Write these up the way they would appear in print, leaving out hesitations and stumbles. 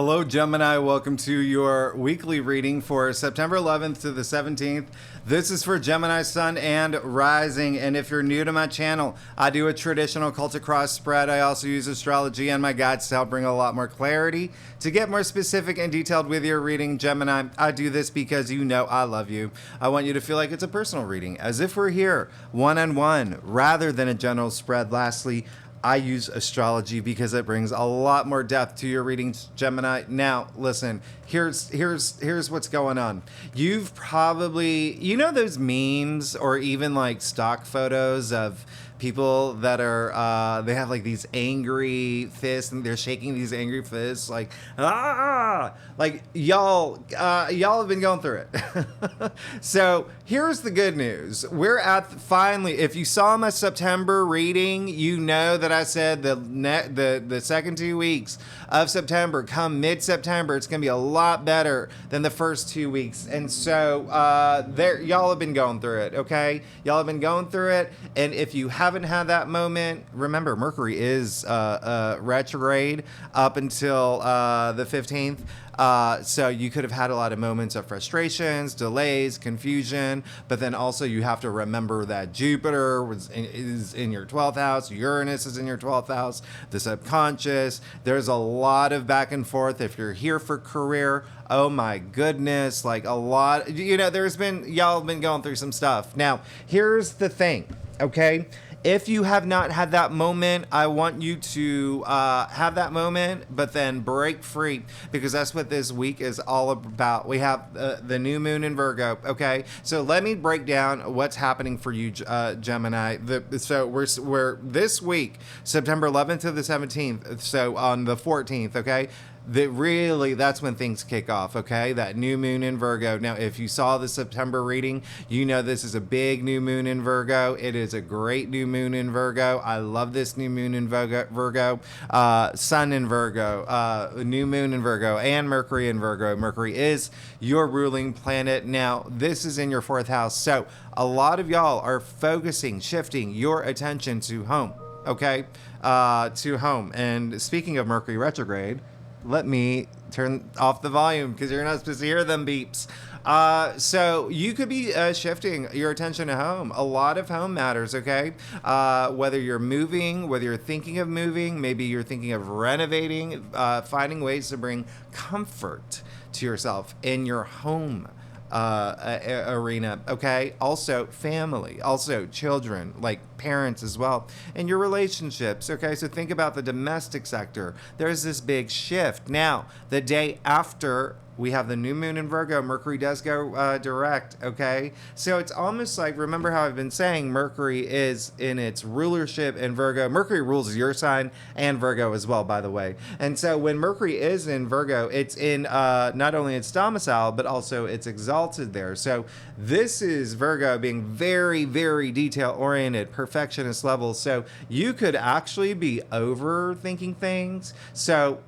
Hello, Gemini. Welcome to your weekly reading for September 11th to the 17th. This is for Gemini Sun and Rising. And if you're new to my channel, I do a traditional Cultic cross spread. I also use astrology and my guides to help bring a lot more clarity. To get more specific and detailed with your reading, Gemini, I do this because you know I love you. I want you to feel like it's a personal reading, as if we're here one-on-one rather than a general spread. Lastly, I use astrology because it brings a lot more depth to your readings, Gemini. Now, listen, here's what's going on. You've probably, you know those memes or even like stock photos of people that are, they have like these angry fists and they're shaking these angry fists like, like y'all have been going through it. So here's the good news. We're at finally, if you saw my September reading, you know that I said the second 2 weeks of September, come mid-September, it's going to be a lot better than the first 2 weeks. And so y'all have been going through it, okay? Y'all have been going through it. And if you haven't had that moment, remember, Mercury is retrograde up until the 15th. So you could have had a lot of moments of frustrations, delays, confusion, but then also you have to remember that Jupiter is in your 12th house, Uranus is in your 12th house, the subconscious. There's a lot of back and forth. If you're here for career, oh my goodness, like a lot, you know, y'all have been going through some stuff. Now, here's the thing, okay? If you have not had that moment, I want you to have that moment, but then break free, because that's what this week is all about. We have the new moon in Virgo, okay? So let me break down what's happening for you, Gemini. So we're this week, September 11th to the 17th, so on the 14th, okay? That's when things kick off, okay? That new moon in Virgo. Now, if you saw the September reading, you know this is a big new moon in Virgo. It is a great new moon in Virgo. I love this new moon in Virgo. Sun in Virgo, new moon in Virgo, and Mercury in Virgo. Mercury is your ruling planet. Now, this is in your 4th house. So a lot of y'all are shifting your attention to home, okay? To home. And speaking of Mercury retrograde, let me turn off the volume because you're not supposed to hear them beeps. So you could be shifting your attention to home. A lot of home matters, okay? Whether you're moving, whether you're thinking of moving, maybe you're thinking of renovating, finding ways to bring comfort to yourself in your home arena, okay? Also family, also children, like parents as well, and your relationships, okay? So think about the domestic sector. There's this big shift. Now, the day after we have the new moon in Virgo, Mercury does go direct, okay? So it's almost like, remember how I've been saying Mercury is in its rulership in Virgo. Mercury rules your sign and Virgo as well, by the way. And so when Mercury is in Virgo, it's in not only its domicile, but also it's exalted there. So this is Virgo being very, very detail-oriented, perfectionist level. So you could actually be overthinking things. So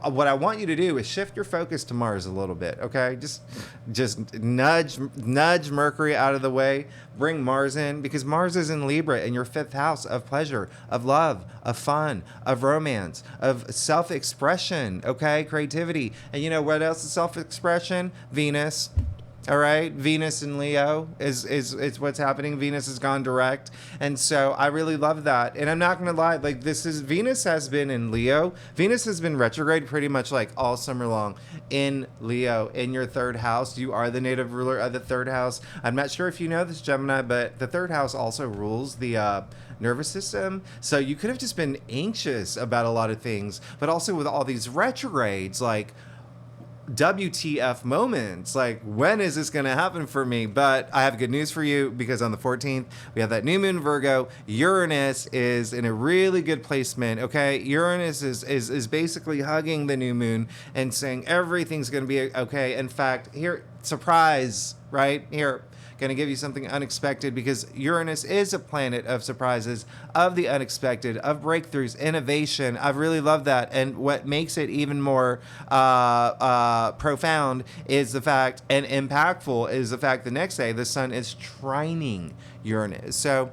what I want you to do is shift your focus to Mars a little bit, okay? Just nudge Mercury out of the way, bring Mars in, because Mars is in Libra in your 5th house of pleasure, of love, of fun, of romance, of self-expression, okay? Creativity. And you know what else is self-expression? Venus. All right, Venus in Leo is what's happening. Venus has gone direct, and so I really love that. And I'm not gonna lie, like Venus has been in Leo. Venus has been retrograde pretty much like all summer long in Leo, in your 3rd house. You are the native ruler of the 3rd house. I'm not sure if you know this, Gemini, but the 3rd house also rules the nervous system. So you could have just been anxious about a lot of things, but also with all these retrogrades, like WTF moments, like when is this going to happen for me? But I have good news for you, because on the 14th we have that new moon Virgo. Uranus is in a really good placement, okay? Uranus is basically hugging the new moon and saying everything's going to be okay. In fact, here, surprise, right here, going to give you something unexpected, because Uranus is a planet of surprises, of the unexpected, of breakthroughs, innovation. I really love that. And what makes it even more profound is the fact, and impactful is the fact, the next day the sun is trining Uranus. So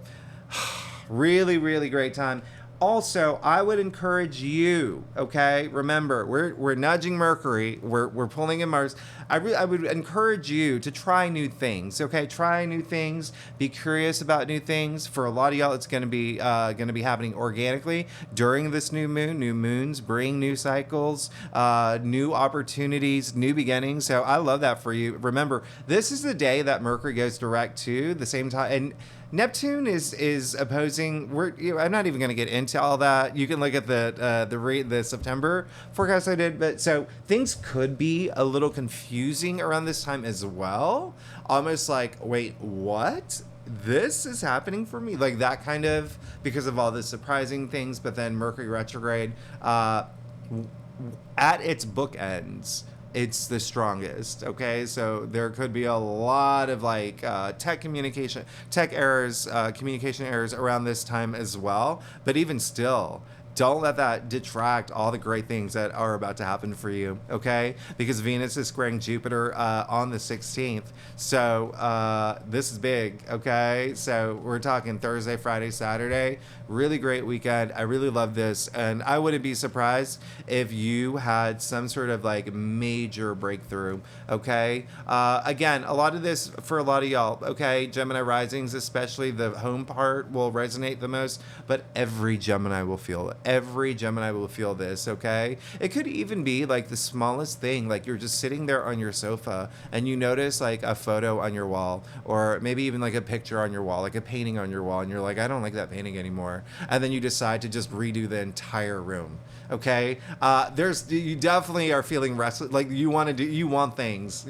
really, really great time. Also, I would encourage you, okay? Remember, we're nudging Mercury, we're pulling in Mars. I would encourage you to try new things, okay? Try new things, be curious about new things. For a lot of y'all, it's gonna be happening organically during this new moon. New moons bring new cycles, new opportunities, new beginnings. So I love that for you. Remember, this is the day that Mercury goes direct to the same time, and Neptune is opposing. I'm not even going to get into all that. You can look at the September forecast I did, but so things could be a little confusing around this time as well. Almost like, wait, what? This is happening for me, like that kind of, because of all the surprising things. But then Mercury retrograde, at its bookends, it's the strongest. Okay, so there could be a lot of like tech errors, communication errors around this time as well. But even still, don't let that detract all the great things that are about to happen for you, okay? Because Venus is squaring Jupiter on the 16th. So this is big, okay? So we're talking Thursday, Friday, Saturday. Really great weekend. I really love this. And I wouldn't be surprised if you had some sort of like major breakthrough, okay? Again, a lot of this for a lot of y'all, okay? Gemini risings, especially the home part, will resonate the most, but every Gemini will feel it. Every Gemini will feel this, okay? It could even be like the smallest thing, like you're just sitting there on your sofa and you notice like a photo on your wall, or maybe even like a picture on your wall, like a painting on your wall, and you're like, I don't like that painting anymore. And then you decide to just redo the entire room, okay? You definitely are feeling restless, like you want things,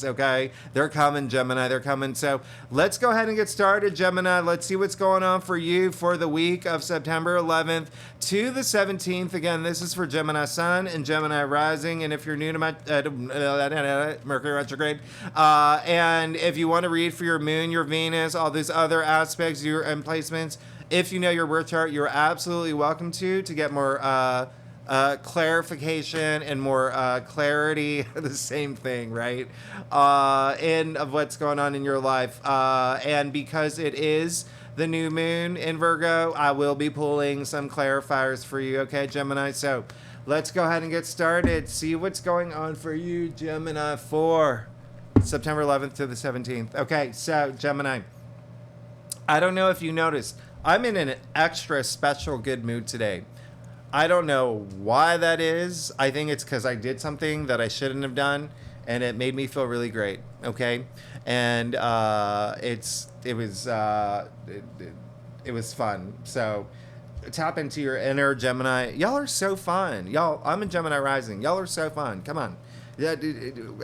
okay? They're coming, Gemini, they're coming. So let's go ahead and get started, Gemini. Let's see what's going on for you for the week of September 11th to the 17th. Again, this is for Gemini Sun and Gemini Rising. And if you're new to my Mercury retrograde, and if you want to read for your moon, your Venus, all these other aspects, your and placements, if you know your birth chart, you're absolutely welcome to get more clarification and more clarity, the same thing, right? Of what's going on in your life. And because it is the new moon in Virgo, I will be pulling some clarifiers for you, okay, Gemini? So let's go ahead and get started. See what's going on for you, Gemini, for September 11th to the 17th. Okay, so Gemini, I don't know if you noticed, I'm in an extra special good mood today. I don't know why that is. I think it's because I did something that I shouldn't have done, and it made me feel really great. Okay, and it was fun. So tap into your inner Gemini. Y'all are so fun. Y'all, I'm a Gemini rising. Y'all are so fun. Come on. Yeah,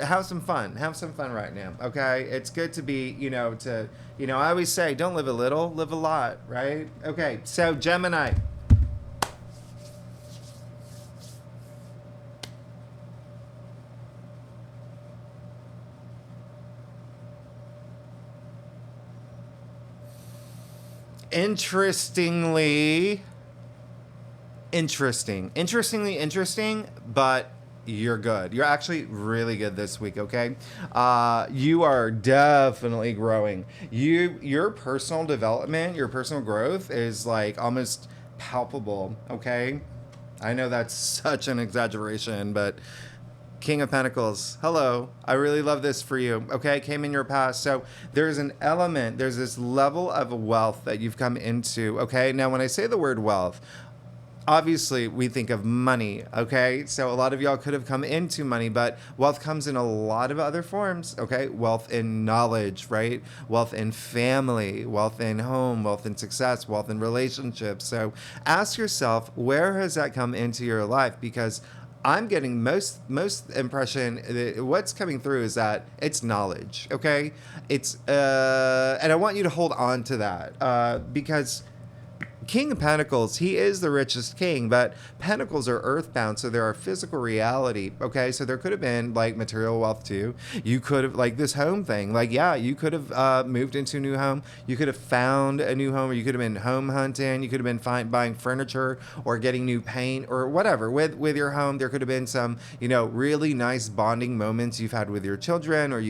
have some fun. Have some fun right now. Okay, it's good to be, I always say, don't live a little, live a lot, right? Okay, so Gemini. Interestingly interesting, but you're good. You're actually really good this week, okay? You are definitely growing. Your personal development, your personal growth is like almost palpable, okay? I know that's such an exaggeration, but King of Pentacles, hello. I really love this for you, okay? Came in your past. So there's an element, there's this level of wealth that you've come into, okay? Now, when I say the word wealth, obviously we think of money, okay? So a lot of y'all could have come into money, but wealth comes in a lot of other forms, okay? Wealth in knowledge, right? Wealth in family, wealth in home, wealth in success, wealth in relationships. So ask yourself, where has that come into your life? Because I'm getting most impression that what's coming through is that it's knowledge, okay? It's and I want you to hold on to that because King of Pentacles, he is the richest king, but Pentacles are earthbound, so they're a physical reality, okay? So there could have been, like, material wealth, too. You could have, like, this home thing. Like, yeah, you could have moved into a new home. You could have found a new home, or you could have been home hunting. You could have been buying furniture or getting new paint or whatever. With your home, there could have been some, really nice bonding moments you've had with your children, or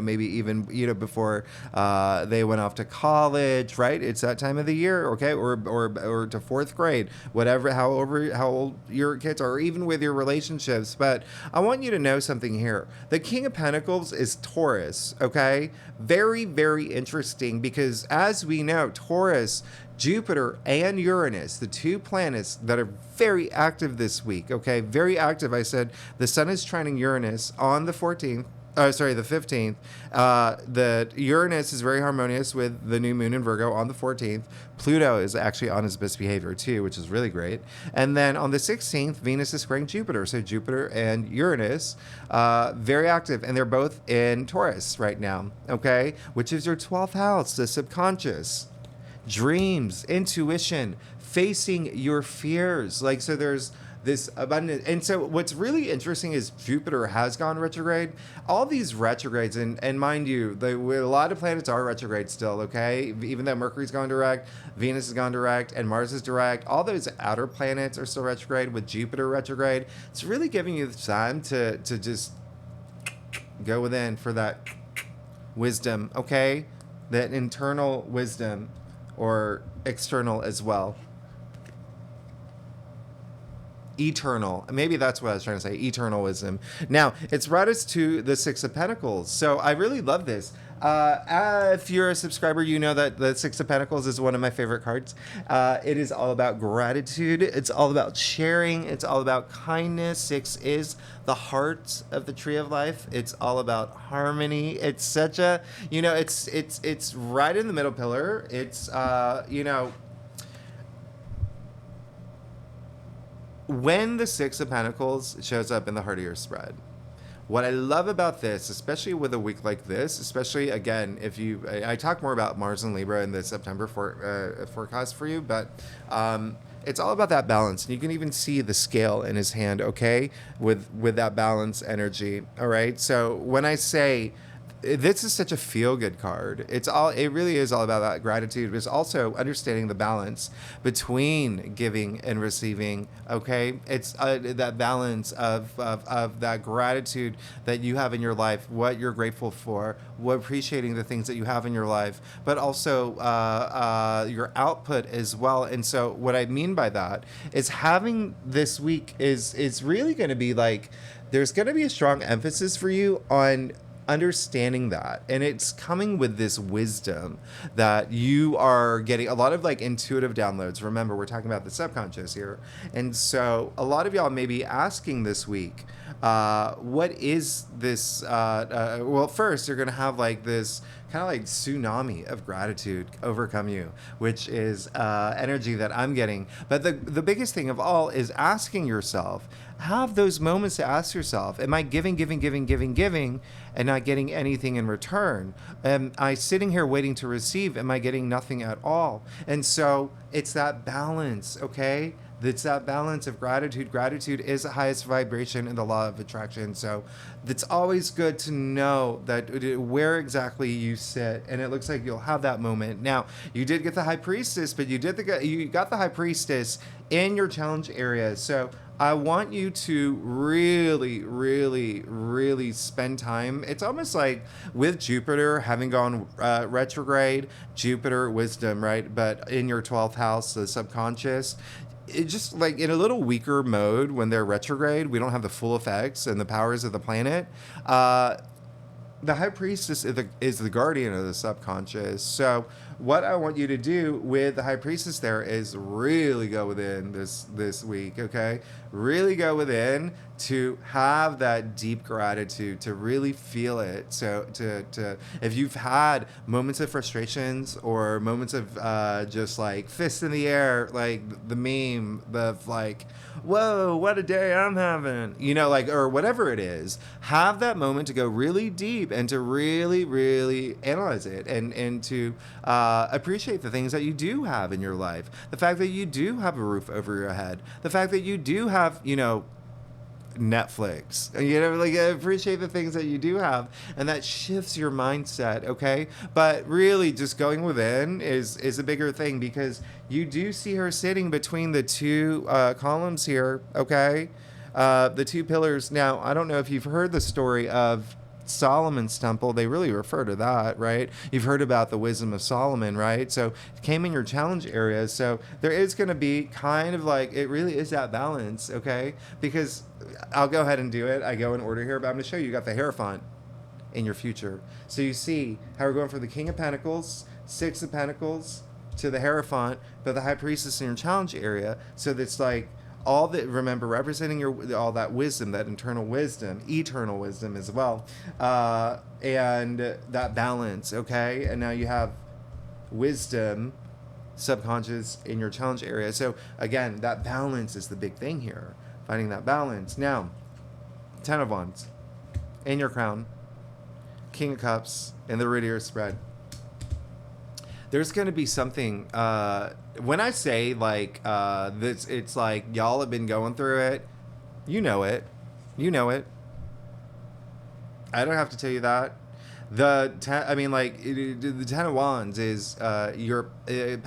maybe even, before they went off to college, right? It's that time of the year, okay? Or or to fourth grade, whatever, however, how old your kids are, or even with your relationships. But I want you to know something here. The King of Pentacles is Taurus, okay? Very, very interesting, because as we know, Taurus, Jupiter and Uranus, the two planets that are very active this week, okay? Very active. I said the sun is trining Uranus on the 14th. The 15th. The Uranus is very harmonious with the new moon in Virgo on the 14th. Pluto is actually on his best behavior too, which is really great. And then on the 16th, Venus is squaring Jupiter. So Jupiter and Uranus, very active, and they're both in Taurus right now, okay? Which is your 12th house, the subconscious. Dreams, intuition, facing your fears. Like, so there's this abundance. And so what's really interesting is Jupiter has gone retrograde. All these retrogrades, and mind you, a lot of planets are retrograde still, okay? Even though Mercury's gone direct, Venus has gone direct, and Mars is direct, all those outer planets are still retrograde with Jupiter retrograde. It's really giving you the time to just go within for that wisdom, okay? That internal wisdom, or external as well. Eternal. Maybe that's what I was trying to say. Eternal wisdom. Now, it's brought us to the Six of Pentacles. So I really love this. If you're a subscriber, you know that the Six of Pentacles is one of my favorite cards. It is all about gratitude. It's all about sharing. It's all about kindness. Six is the heart of the tree of life. It's all about harmony. It's such a, it's right in the middle pillar. It's, when the Six of Pentacles shows up in the heart of your spread, what I love about this, especially with a week like this, especially, again, I talk more about Mars and Libra in the September forecast for you, but it's all about that balance. And you can even see the scale in his hand, okay, with that balance energy, all right? So when I say this is such a feel-good card. It really is all about that gratitude. It's also understanding the balance between giving and receiving. Okay, it's that balance of that gratitude that you have in your life, what you're grateful for, appreciating the things that you have in your life, but also your output as well. And so, what I mean by that is having this week is really going to be like, there's going to be a strong emphasis for you on understanding that, and it's coming with this wisdom that you are getting a lot of like intuitive downloads. Remember, we're talking about the subconscious here, and so a lot of y'all may be asking this week, what is this? Well, first you're gonna have like this kind of like tsunami of gratitude overcome you, which is energy that I'm getting. But the biggest thing of all is asking yourself, have those moments to ask yourself, am I giving, and not getting anything in return? Am I sitting here waiting to receive? Am I getting nothing at all? And so it's that balance, okay? It's that balance of gratitude. Gratitude is the highest vibration in the law of attraction. So it's always good to know that where exactly you sit, and it looks like you'll have that moment. Now, you did get the High Priestess, but you got the High Priestess in your challenge area. So I want you to really, really, really spend time. It's almost like with Jupiter having gone retrograde, Jupiter, wisdom, right? But in your 12th house, the subconscious, it just like in a little weaker mode when they're retrograde, we don't have the full effects and the powers of the planet. The High Priestess is the guardian of the subconscious. So what I want you to do with the High Priestess there is really go within this week, okay? Really go within to have that deep gratitude, to really feel it. So to if you've had moments of frustrations or moments of just like fists in the air, like the meme of like, whoa, what a day I'm having, like, or whatever it is, have that moment to go really deep and to really, really analyze it and to appreciate the things that you do have in your life. The fact that you do have a roof over your head. The fact that you do have, Netflix. Like appreciate the things that you do have, and that shifts your mindset, okay? But really just going within is a bigger thing, because you do see her sitting between the two columns here, okay? The two pillars. Now, I don't know if you've heard the story of Solomon's temple, they really refer to that, right? You've heard about the wisdom of Solomon, right? So it came in your challenge area. So there is going to be kind of like, it really is that balance, okay? Because I'll go ahead and do it. I go in order here, but I'm going to show you. You got the Hierophant in your future. So you see how we're going from the King of Pentacles, Six of Pentacles, to the Hierophant, but the High Priestess in your challenge area. So that's like all that, remember, representing your all that wisdom, that internal wisdom, eternal wisdom as well, and that balance, okay? And now you have wisdom, subconscious in your challenge area. So again, that balance is the big thing here, finding that balance. Now, Ten of Wands in your crown, King of Cups, and the root of your spread. There's going to be something, when I say like this, it's like y'all have been going through it. You know it. You know it. I don't have to tell you that. The Ten of Wands is your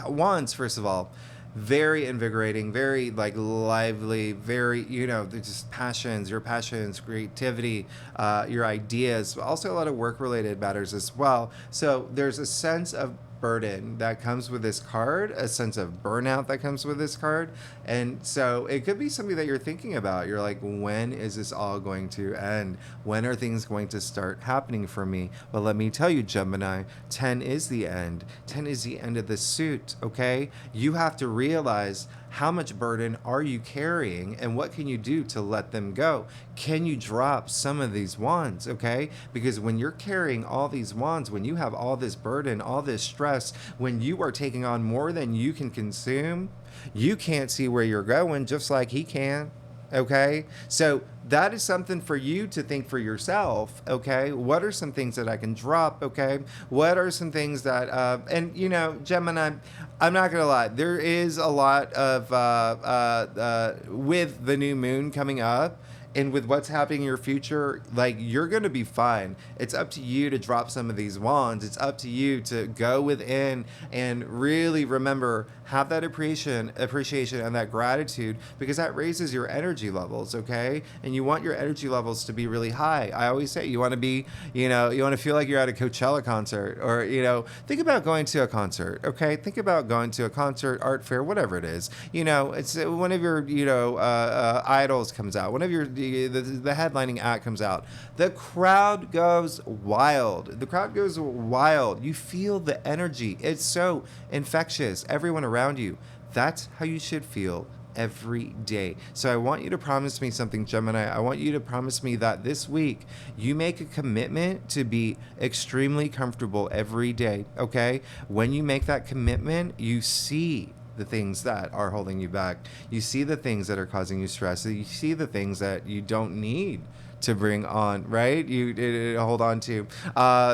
wands, first of all, very invigorating, very like lively, very, you know, just your passions, creativity, your ideas, also a lot of work related matters as well. So there's a sense of burden that comes with this card, a sense of burnout that comes with this card. And so it could be something that you're thinking about. You're like, when is this all going to end? When are things going to start happening for me? Well, let me tell you, Gemini, 10 is the end. 10 is the end of the suit, okay? You have to realize how much burden are you carrying and what can you do to let them go? Can you drop some of these wands, okay? Because when you're carrying all these wands, when you have all this burden, all this stress, when you are taking on more than you can consume, you can't see where you're going just like he can. Okay, so that is something for you to think for yourself. Okay, what are some things that I can drop? Okay, what are some things that, and you know, Gemini, I'm not gonna lie, there is a lot of with the new moon coming up. And with what's happening in your future, like, you're going to be fine. It's up to you to drop some of these wands. It's up to you to go within and really remember, have that appreciation and that gratitude, because that raises your energy levels, okay? And you want your energy levels to be really high. I always say you want to be, you know, you want to feel like you're at a Coachella concert, or, you know, think about going to a concert, okay? Think about going to a concert, art fair, whatever it is. You know, it's one of your, you know, idols comes out, one of your, the headlining act comes out, the crowd goes wild. The crowd goes wild. You feel the energy. It's so infectious. Everyone around you. That's how you should feel every day. So I want you to promise me something, Gemini. I want you to promise me that this week you make a commitment to be extremely comfortable every day, okay? When you make that commitment, you see the things that are holding you back. You see the things that are causing you stress. You see the things that you don't need to bring on, right? You hold on to.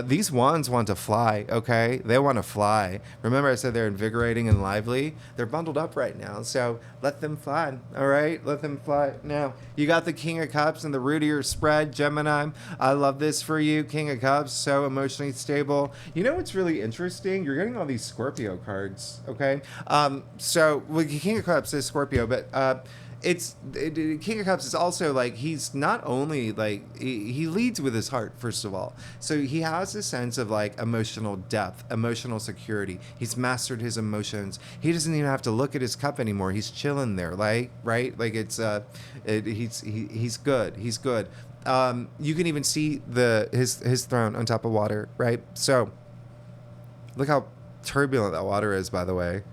These wands want to fly, okay? They want to fly. Remember I said they're invigorating and lively? They're bundled up right now, so let them fly, all right? Let them fly. Now, you got the King of Cups and the root of your spread, Gemini. I love this for you, King of Cups, so emotionally stable. You know what's really interesting? You're getting all these Scorpio cards, okay? So, well, King of Cups is Scorpio, but King of Cups is also like, he's not only like, he leads with his heart, first of all. So he has a sense of like emotional depth, emotional security. He's mastered his emotions. He doesn't even have to look at his cup anymore. He's chilling there, like, right? Like he's good. He's good. You can even see his throne on top of water, right? So look how turbulent that water is, by the way.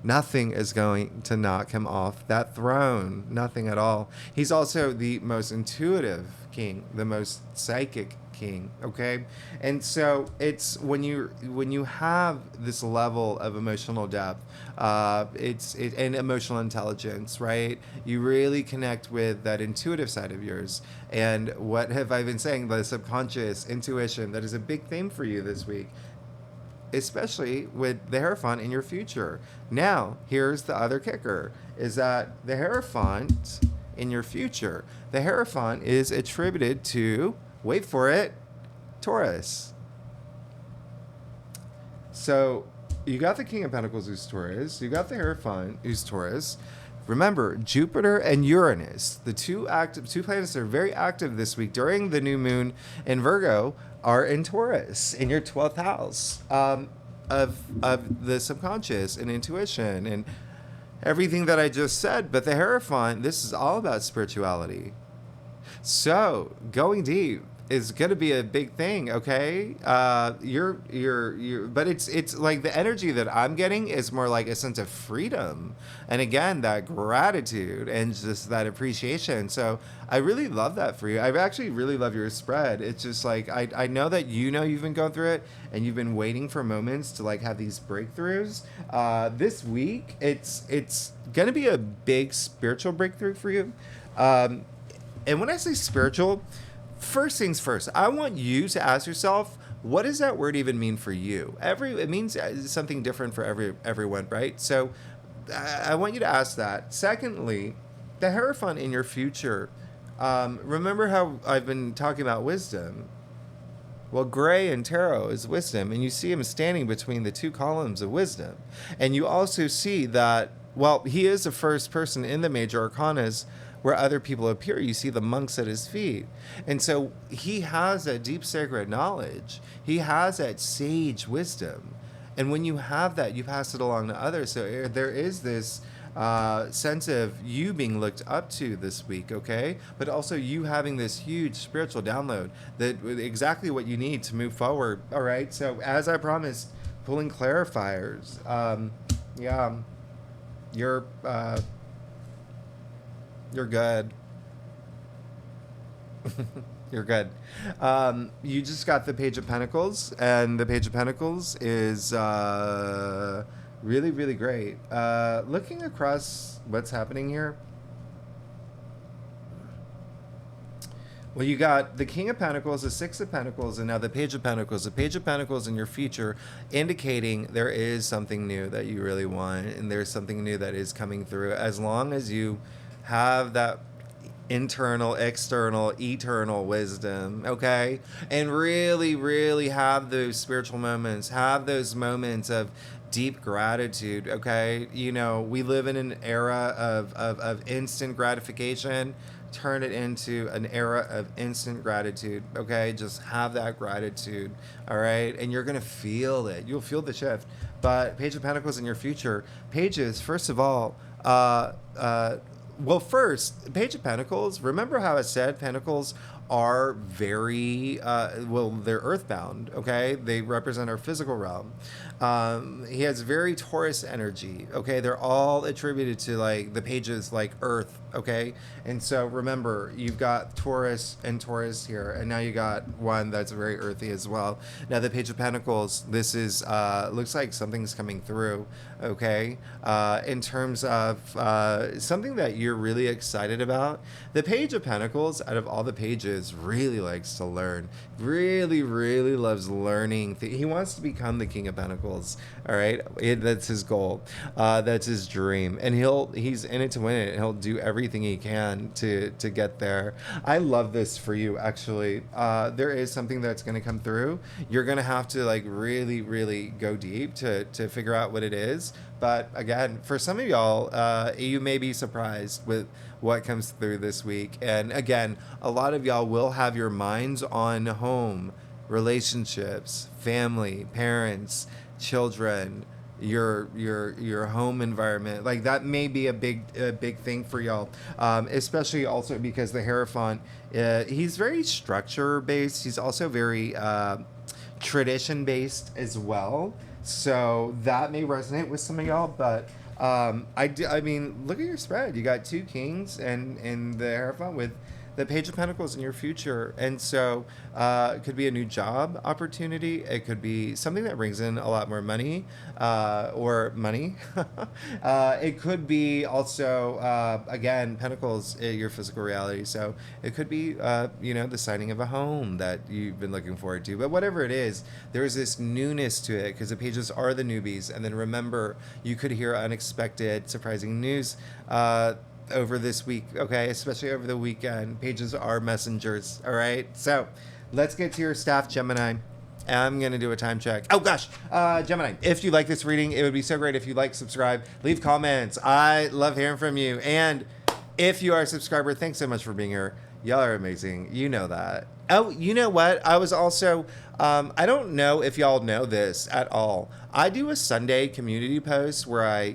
Nothing is going to knock him off that throne. Nothing at all. He's also the most intuitive king, the most psychic king, okay? And so it's when you have this level of emotional depth, and emotional intelligence, right? You really connect with that intuitive side of yours. And what have I been saying? The subconscious intuition, that is a big theme for you this week, especially with the Hierophant in your future. Now, here's the other kicker, is that the Hierophant in your future, the Hierophant is attributed to, wait for it, Taurus. So you got the King of Pentacles, who's Taurus. You got the Hierophant, who's Taurus. Remember, Jupiter and Uranus, the two planets that are very active this week during the new moon in Virgo, are in Taurus, in your 12th house of the subconscious and intuition and everything that I just said. But the Hierophant, this is all about spirituality. So going deep is going to be a big thing. Okay. But it's like the energy that I'm getting is more like a sense of freedom. And again, that gratitude and just that appreciation. So I really love that for you. I actually really love your spread. It's just like, I know that you've been going through it and you've been waiting for moments to like have these breakthroughs. This week, it's going to be a big spiritual breakthrough for you. And when I say spiritual, first things first, I want you to ask yourself, what does that word even mean for you? It means something different for everyone, right? So I want you to ask that. Secondly, the Hierophant in your future. Remember how I've been talking about wisdom? Well, gray in tarot is wisdom, and you see him standing between the two columns of wisdom. And you also see that, well, he is the first person in the major arcanas where other people appear. You see the monks at his feet. And so he has that deep sacred knowledge. He has that sage wisdom. And when you have that, you pass it along to others. So there is this sense of you being looked up to this week, okay? But also you having this huge spiritual download that exactly what you need to move forward, all right? So as I promised, pulling clarifiers. You're good. You're good. You just got the Page of Pentacles, and the Page of Pentacles is really, really great. Looking across what's happening here. Well, you got the King of Pentacles, the Six of Pentacles, and now the Page of Pentacles. The Page of Pentacles in your future, indicating there is something new that you really want, and there's something new that is coming through. As long as you have that internal, external, eternal wisdom, okay? And really, really have those spiritual moments, have those moments of deep gratitude, okay? You know, we live in an era of instant gratification. Turn it into an era of instant gratitude, okay? Just have that gratitude, all right? And you're going to feel it. You'll feel the shift. But Page of Pentacles in your future, Pages, first of all, well, first, Page of Pentacles, remember how I said Pentacles are very, they're earthbound, okay? They represent our physical realm. He has very Taurus energy, okay? They're all attributed to, like, the pages, like, earth, okay? And so, remember, you've got Taurus and Taurus here, and now you got one that's very earthy as well. Now, the Page of Pentacles, this is, looks like something's coming through, okay? In terms of something that you're really excited about. The Page of Pentacles, out of all the pages, really likes to learn. Really, really loves learning. He wants to become the King of Pentacles, all right? That's his goal. That's his dream. And he's in it to win it. He'll do everything he can to get there. I love this for you, actually. There is something that's going to come through. You're going to have to, like, really, really go deep to figure out what it is. But again, for some of y'all, you may be surprised with what comes through this week. And again, a lot of y'all will have your minds on home, relationships, family, parents, children, your home environment. Like, that may be a big thing for y'all, especially also because the Hierophant, he's very structure based. He's also very tradition based as well. So that may resonate with some of y'all, but I mean, look at your spread. You got two kings and the Hierophant with the Page of Pentacles in your future. And so it could be a new job opportunity. It could be something that brings in a lot more money or money. It could be also, again, Pentacles, your physical reality. So it could be, the signing of a home that you've been looking forward to. But whatever it is, there's this newness to it because the pages are the newbies. And then remember, you could hear unexpected, surprising news over this week, okay? Especially over the weekend. Pages are messengers, all right? So let's get to your staff, Gemini. I'm going to do a time check. Oh, gosh. Gemini, if you like this reading, it would be so great if you like, subscribe, leave comments. I love hearing from you. And if you are a subscriber, thanks so much for being here. Y'all are amazing. You know that. Oh, you know what? I was also, I don't know if y'all know this at all. I do a Sunday community post where I,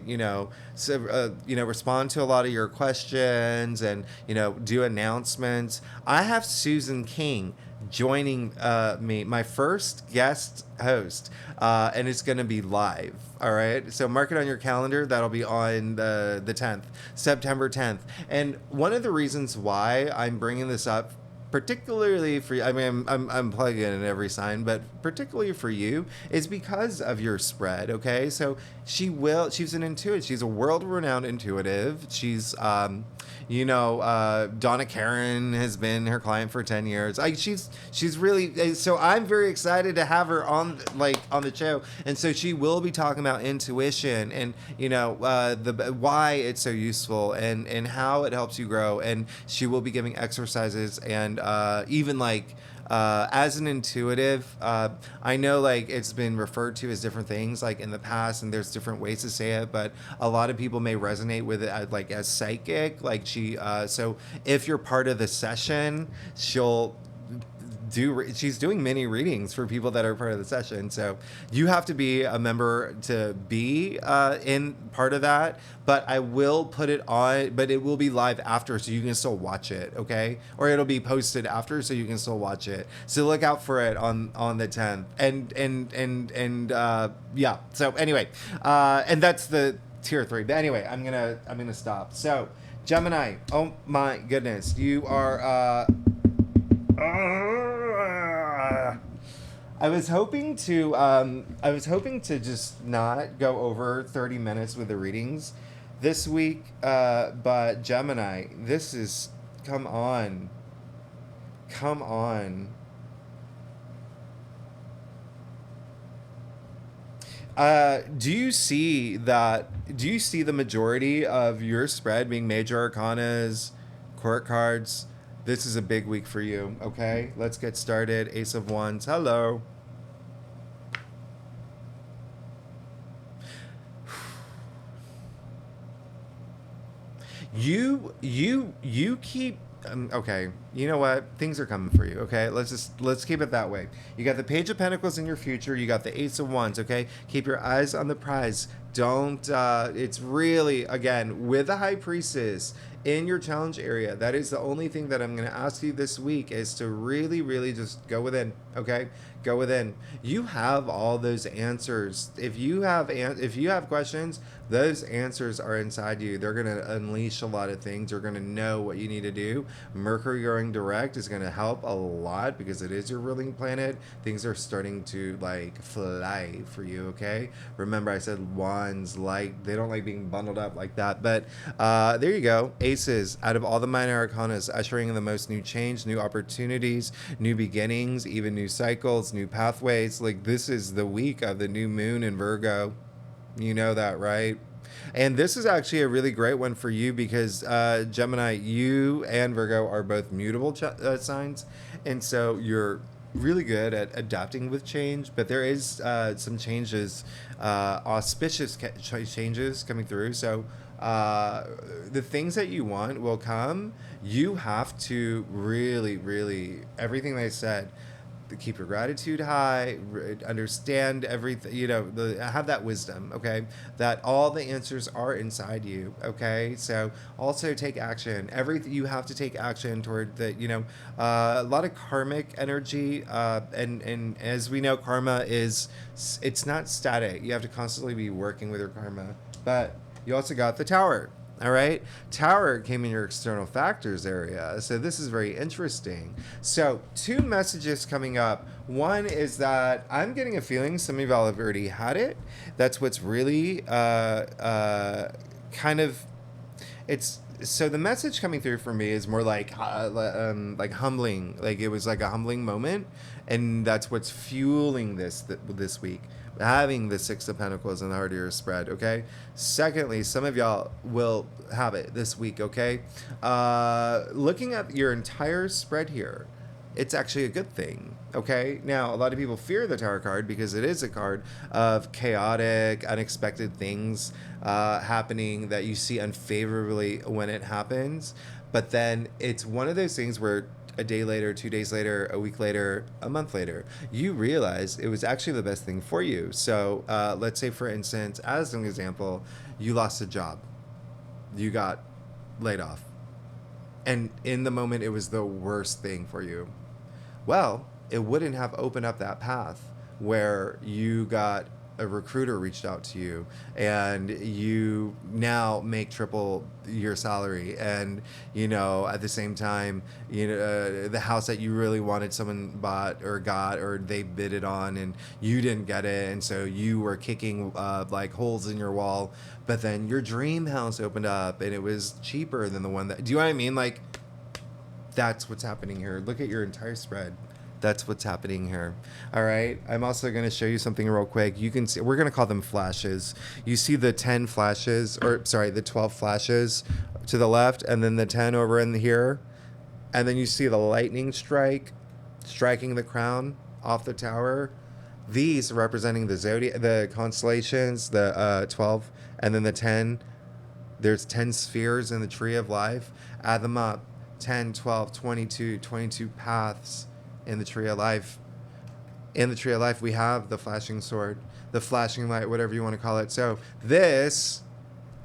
respond to a lot of your questions and, do announcements. I have Susan King joining me, my first guest host, and it's going to be live. All right, so mark it on your calendar. That'll be on the 10th, September 10th. And one of the reasons why I'm bringing this up, particularly for you, I mean, I'm plugging in every sign, but particularly for you, is because of your spread. Okay, so she's an intuitive. She's a world-renowned intuitive. She's Donna Karen has been her client for 10 years. She's really, so I'm very excited to have her on the show. And so she will be talking about intuition and, the why it's so useful and how it helps you grow. And she will be giving exercises and even as an intuitive, I know it's been referred to as different things in the past, and there's different ways to say it, but a lot of people may resonate with it as psychic. So if you're part of the session, she's doing mini readings for people that are part of the session. So you have to be a member to be in part of that, but I will put it on, but it will be live after, so you can still watch it. Okay. Or it'll be posted after, so you can still watch it. So look out for it on the 10th and yeah. So anyway, and that's the tier 3, but anyway, I'm going to stop. So Gemini, oh my goodness, you are, I was hoping to just not go over 30 minutes with the readings this week, but Gemini, this is, come on. Do you see the majority of your spread being major arcanas, court cards? This is a big week for you, okay? Let's get started. Ace of Wands, hello. You keep, okay, you know what? Things are coming for you, okay? Let's keep it that way. You got the Page of Pentacles in your future. You got the Ace of Wands, okay? Keep your eyes on the prize. Don't, it's really, again, with the High Priestess in your challenge area, that is the only thing that I'm going to ask you this week is to really, really just go within, okay? Go within. You have all those answers. If you have questions, those answers are inside you. They're going to unleash a lot of things. You're going to know what you need to do. Mercury going direct is going to help a lot because it is your ruling planet. Things are starting to fly for you, okay? Remember I said wands, they don't like being bundled up like that. But there you go. Aces, out of all the minor arcanas, ushering in the most new change, new opportunities, new beginnings, even new cycles, new pathways. This is the week of the new moon in Virgo. You know that, right? And this is actually a really great one for you because Gemini, you and Virgo are both mutable signs. And so you're really good at adapting with change, but there is some changes, auspicious changes coming through. So the things that you want will come. You have to really, really, everything they said, keep your gratitude high, understand everything, have that wisdom, okay? That all the answers are inside you, okay? So also take action. Everything, you have to take action toward the, a lot of karmic energy, and as we know, karma it's not static. You have to constantly be working with your karma, but you also got the Tower. All right. Tower came in your external factors area. So this is very interesting. So 2 messages coming up. One is that I'm getting a feeling some of y'all have already had it. That's what's really kind of, it's, so the message coming through for me is more like humbling. It was like a humbling moment. And that's what's fueling this week. Having the 6 of Pentacles in the heart of your spread, okay? Secondly, some of y'all will have it this week, okay? Looking at your entire spread here, it's actually a good thing. Okay. Now, a lot of people fear the tarot card because it is a card of chaotic, unexpected things happening that you see unfavorably when it happens. But then it's one of those things where a day later, 2 days later, a week later, a month later, you realize it was actually the best thing for you. So let's say, for instance, as an example, you lost a job, you got laid off, and in the moment it was the worst thing for you. Well, it wouldn't have opened up that path where you got a recruiter reached out to you and you now make triple your salary, and at the same time, the house that you really wanted, someone bought or got, or they bid it on and you didn't get it, and so you were kicking like holes in your wall, but then your dream house opened up and it was cheaper than the one that, do you know what I mean? Like, that's what's happening here. Look at your entire spread. That's what's happening here. All right. I'm also going to show you something real quick. You can see, we're going to call them flashes. You see the 10 flashes, or sorry, the 12 flashes to the left, and then the 10 over in here. And then you see the lightning strike, striking the crown off the tower. These representing the zodiac, the constellations, the 12, and then the 10. There's 10 spheres in the tree of life. Add them up. 10, 12, 22 paths in the tree of life. In the tree of life, we have the flashing sword, the flashing light, whatever you want to call it. So this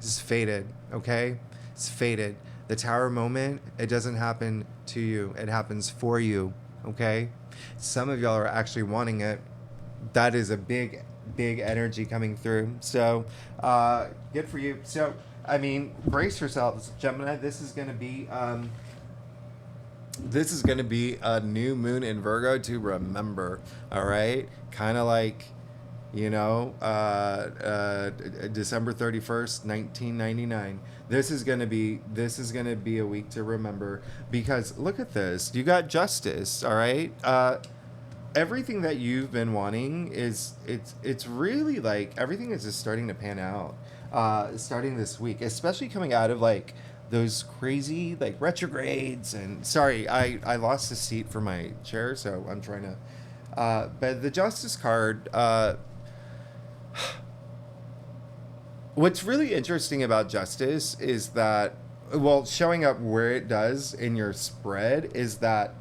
is fated, okay? It's fated. The tower moment, it doesn't happen to you. It happens for you, okay? Some of y'all are actually wanting it. That is a big energy coming through. So good for you. So, I mean, brace yourselves, Gemini. This is going to be a new moon in Virgo to remember. All right, kind of like, December 31st, 1999. This is gonna be a week to remember, because look at this. You got justice. All right. Everything that you've been wanting it's really like everything is just starting to pan out. Starting this week, especially coming out of like those crazy like retrogrades. And sorry, I lost the seat for my chair, so I'm trying to but the justice card, what's really interesting about justice is that, well, showing up where it does in your spread, is that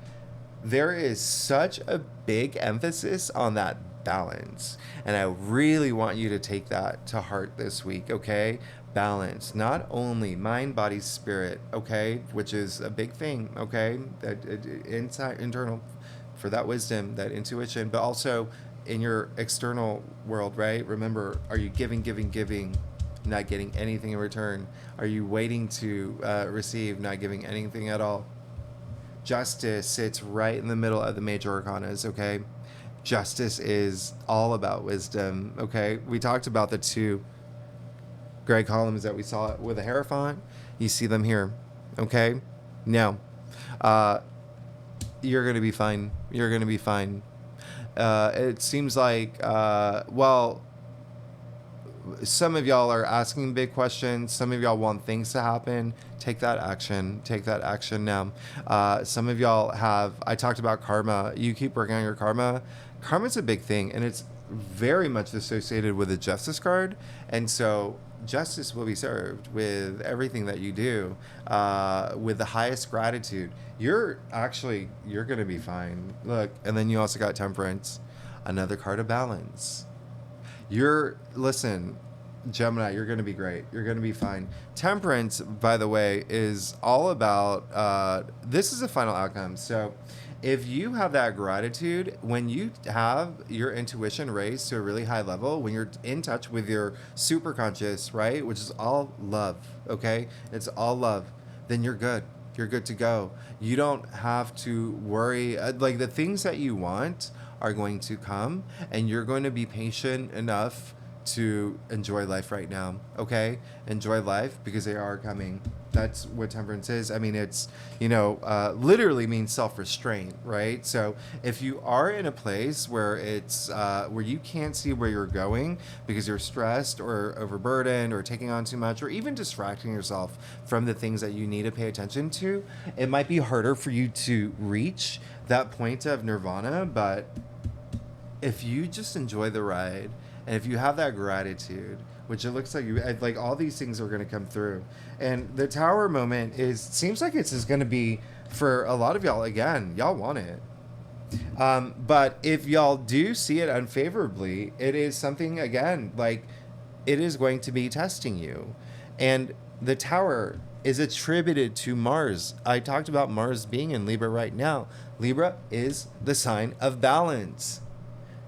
there is such a big emphasis on that balance, and I really want you to take that to heart this week. Okay, balance, not only mind, body, spirit, okay, which is a big thing, okay, that inside, internal, for that wisdom, that intuition, but also in your external world, right? Remember, are you giving, not getting anything in return? Are you waiting to receive, not giving anything at all? Justice sits right in the middle of the major arcanas, okay? Justice is all about wisdom, okay? We talked about the two gray columns that we saw with a Hierophant. You see them here, okay? Now, you're going to be fine. You're going to be fine. It seems like, some of y'all are asking big questions. Some of y'all want things to happen. Take that action. Take that action now. Some of y'all have, I talked about karma. You keep working on your karma. Karma's a big thing, and it's very much associated with the justice card. And so justice will be served with everything that you do, with the highest gratitude. You're going to be fine. Look, and then you also got temperance, another card of balance. Listen, Gemini, you're going to be great. You're going to be fine. Temperance, by the way, is all about, this is a final outcome. So if you have that gratitude, when you have your intuition raised to a really high level, when you're in touch with your superconscious, right, which is all love, okay? It's all love, then you're good. You're good to go. You don't have to worry. Like, the things that you want are going to come, and you're going to be patient enough to enjoy life right now. Okay, enjoy life because they are coming. That's what temperance is. I mean, it's, literally means self-restraint, right? So if you are in a place where it's where you can't see where you're going because you're stressed or overburdened or taking on too much or even distracting yourself from the things that you need to pay attention to, it might be harder for you to reach that point of nirvana. But if you just enjoy the ride and if you have that gratitude, which it looks like like all these things are going to come through. And the tower moment seems like it's just going to be for a lot of y'all. Again, y'all want it. But if y'all do see it unfavorably, it is something, again, like it is going to be testing you. And the tower is attributed to Mars. I talked about Mars being in Libra right now. Libra is the sign of balance.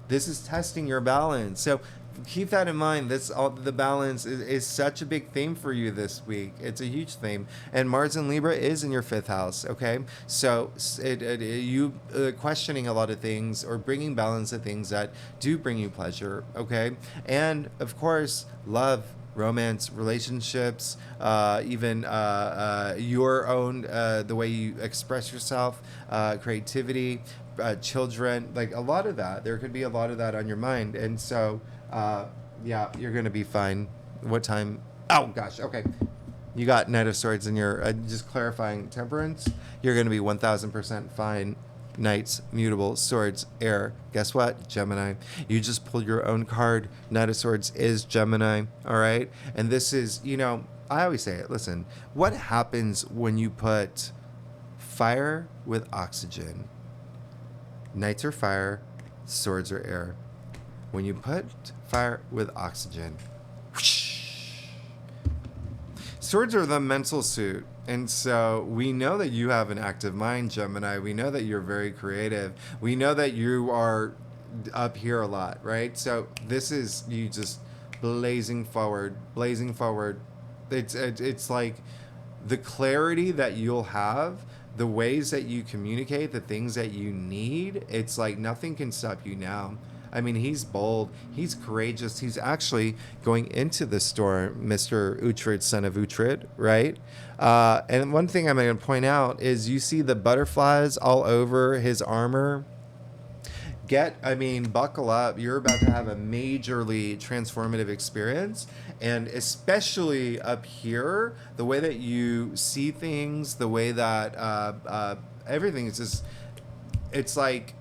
This is testing your balance. So keep that in mind. The balance is such a big theme for you this week. It's a huge theme. And Mars in Libra is in your 5th house, okay? So you questioning a lot of things or bringing balance to things that do bring you pleasure, okay? And, of course, love, romance, relationships, even your own, the way you express yourself, creativity, children, like a lot of that. There could be a lot of that on your mind. And so, yeah, you're going to be fine. What time? Oh, gosh. Okay. You got Knight of Swords in your, just clarifying, temperance. You're going to be 1000% fine. Knights, mutable, swords, air. Guess what? Gemini. You just pulled your own card. Knight of Swords is Gemini. All right. And this is, I always say it. Listen, what happens when you put fire with oxygen? Knights are fire, swords are air. When you put fire with oxygen, whoosh. Swords are the mental suit. And so we know that you have an active mind, Gemini. We know that you're very creative. We know that you are up here a lot, right? So this is you just blazing forward. It's like the clarity that you'll have, the ways that you communicate, the things that you need. It's like nothing can stop you now. I mean, he's bold. He's courageous. He's actually going into the storm, Mr. Uhtred, son of Uhtred, right? And one thing I'm going to point out is you see the butterflies all over his armor. Buckle up. You're about to have a majorly transformative experience. And especially up here, the way that you see things, the way that everything is just, it's like,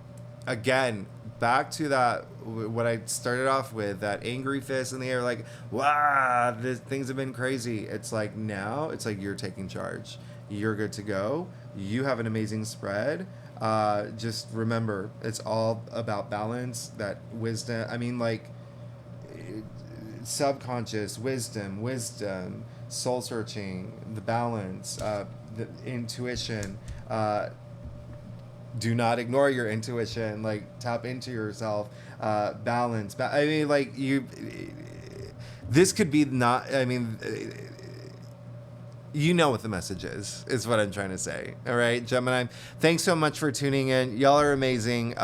again, back to that, what I started off with, that angry fist in the air, like, wow, things have been crazy. It's like now, it's like you're taking charge. You're good to go. You have an amazing spread. Just remember, it's all about balance, that wisdom. Subconscious wisdom, soul searching, the balance, the intuition. Do not ignore your intuition. Like, tap into yourself. Balance. This could be not. You know what the message is what I'm trying to say. All right, Gemini, thanks so much for tuning in. Y'all are amazing.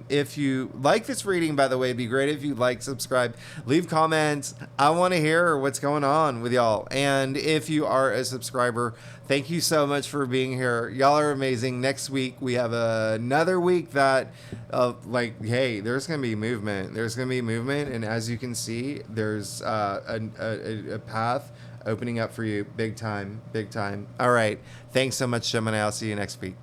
If you like this reading, by the way, it'd be great if you like, subscribe, leave comments. I want to hear what's going on with y'all. And if you are a subscriber, thank you so much for being here. Y'all are amazing. Next week, we have another week that, hey, there's going to be movement. There's going to be movement. And as you can see, there's a path opening up for you big time. All right. Thanks so much, Gemini. I'll see you next week.